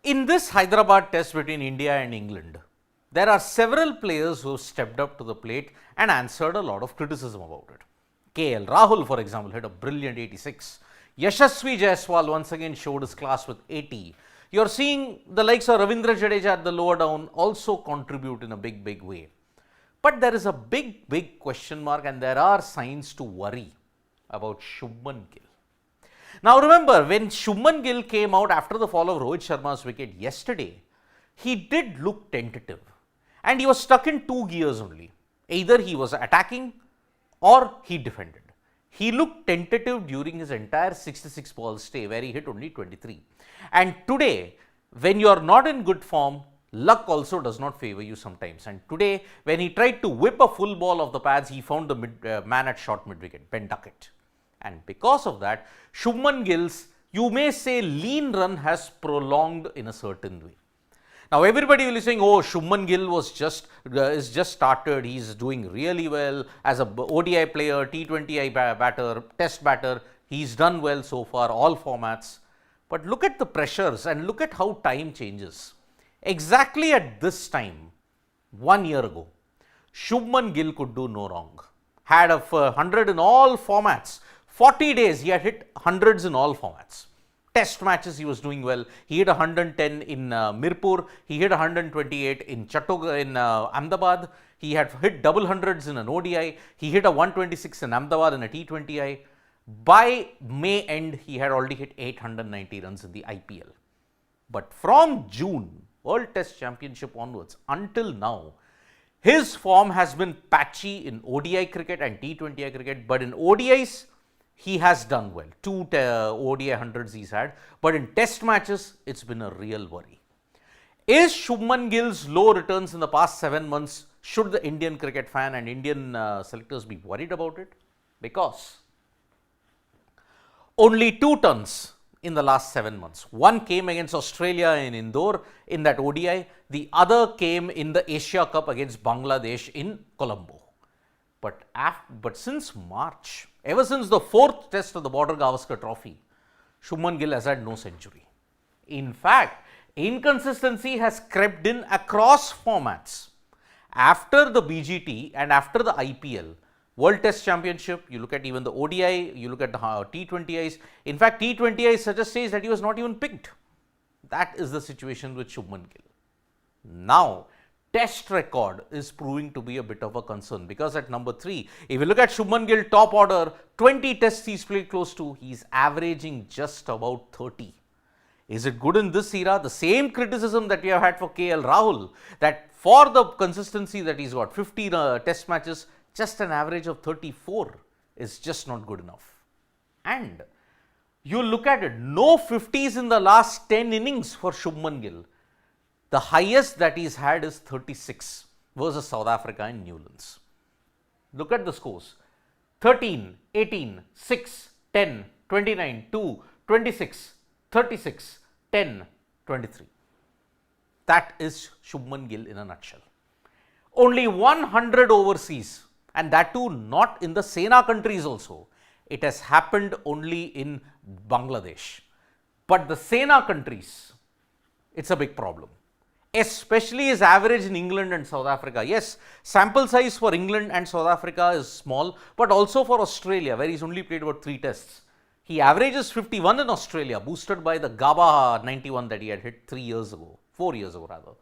In this Hyderabad test between India and England, there are several players who stepped up to the plate and answered a lot of criticism about it. KL Rahul, for example, hit a brilliant 86. Yashasvi Jaiswal once again showed his class with 80. You're seeing the likes of Ravindra Jadeja at the lower down also contribute in a big way. But there is a big question mark, and there are signs to worry about Shubman Gill. Now remember, when Shubman Gill came out after the fall of Rohit Sharma's wicket yesterday, he did look tentative and he was stuck in two gears only. Either he was attacking or he defended. He looked tentative during his entire 66 ball stay, where he hit only 23. And today, when you are not in good form, luck also does not favor you sometimes. And today, when he tried to whip a full ball off the pads, he found the man at short mid wicket, Ben Duckett. And because of that, Shubman Gill's, you may say, lean run has prolonged in a certain way. Now everybody will be saying, oh, Shubman Gill is just started, he's doing really well as a ODI player, T20I batter, test batter, he's done well so far, all formats. But look at the pressures and look at how time changes. Exactly at this time, 1 year ago, Shubman Gill could do no wrong. Had a 100 in all formats. 40 days he had hit hundreds in all formats. Test matches he was doing well. He hit 110 in Mirpur. He hit 128 in Ahmedabad. He had hit double hundreds in an ODI. He hit a 126 in Ahmedabad in a T20I. By May end, he had already hit 890 runs in the IPL. But from June, World Test Championship onwards, until now, his form has been patchy in ODI cricket and T20I cricket. But in ODIs, he has done well. 2 ODI hundreds he's had, but in test matches, it's been a real worry. Is Shubman Gill's low returns in the past 7 months, should the Indian cricket fan and Indian selectors be worried about it? Because only 2 turns in the last 7 months. One came against Australia in Indore in that ODI. The other came in the Asia Cup against Bangladesh in Colombo. But since March, ever since the 4th test of the Border Gavaskar Trophy, Shubman Gill has had no century. In fact, inconsistency has crept in across formats. After the BGT and after the IPL, World Test Championship, you look at even the ODI, you look at the T20Is. In fact, T20Is suggest that he was not even picked. That is the situation with Shubman Gill. Now, test record is proving to be a bit of a concern, because at number 3, if you look at Shubman Gill top order, 20 tests he's played close to, he's averaging just about 30. Is it good in this era? The same criticism that we have had for KL Rahul, that for the consistency that he's got, 50 test matches, just an average of 34 is just not good enough. And you look at it, no 50s in the last 10 innings for Shubman Gill. The highest that he's had is 36 versus South Africa in Newlands. Look at the scores: 13, 18, 6, 10, 29, 2, 26, 36, 10, 23. That is Shubman Gill in a nutshell. Only 100 overseas, and that too not in the Sena countries also. It has happened only in Bangladesh. But the Sena countries, it's a big problem. Especially his average in England and South Africa. Yes, sample size for England and South Africa is small, but also for Australia, where he's only played about 3 tests. He averages 51 in Australia, boosted by the GABA 91 that he had hit 4 years ago rather.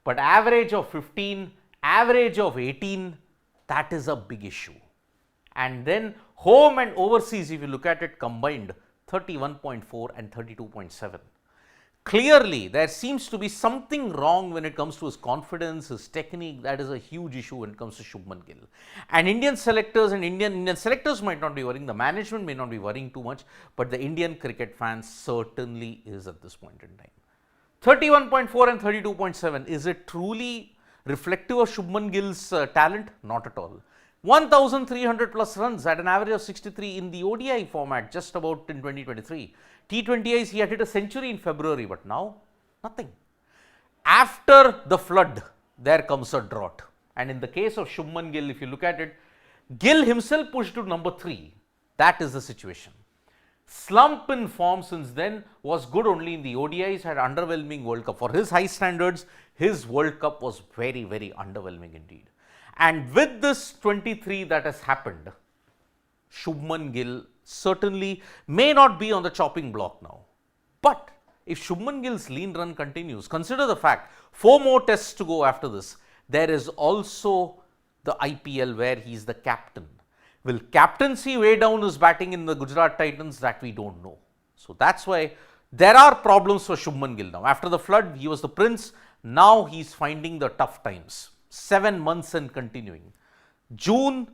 But average of 15, average of 18, that is a big issue. And then home and overseas, if you look at it combined, 31.4 and 32.7. Clearly, there seems to be something wrong when it comes to his confidence, his technique. That is a huge issue when it comes to Shubman Gill. And Indian selectors might not be worrying, the management may not be worrying too much, but the Indian cricket fans certainly is at this point in time. 31.4 and 32.7, is it truly reflective of Shubman Gill's talent? Not at all. 1,300 plus runs at an average of 63 in the ODI format just about in 2023. T20Is, he had hit a century in February, but now nothing. After the flood, there comes a drought. And in the case of Shubman Gill, if you look at it, Gill himself pushed to number 3. That is the situation. slump in form since then, was good only in the ODIs, had underwhelming World Cup. For his high standards, his World Cup was very, very underwhelming indeed. And with this 23 that has happened, Shubman Gill certainly may not be on the chopping block now. But if Shubman Gill's lean run continues, consider the fact 4 more tests to go after this. There is also the IPL where he is the captain. Will captaincy weigh down his batting in the Gujarat Titans? That we don't know. So that's why there are problems for Shubman Gill now. After the flood, he was the prince. Now he's finding the tough times. 7 months and continuing. June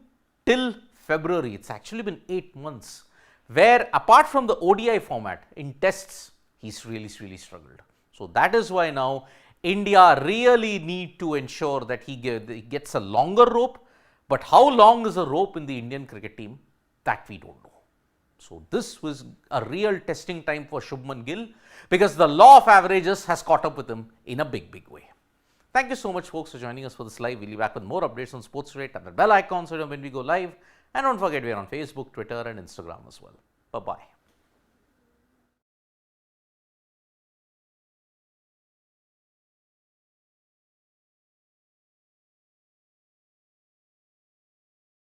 till February, it's actually been 8 months, where apart from the ODI format, in tests, he's really struggled. So that is why now India really need to ensure that he gets a longer rope. But how long is a rope in the Indian cricket team? That we don't know. So this was a real testing time for Shubman Gill, because the law of averages has caught up with him in a big way. Thank you so much, folks, for joining us for this live. We'll be back with more updates on Sports Rate and the bell icon so you know when we go live. And don't forget, we are on Facebook, Twitter and Instagram as well. Bye-bye.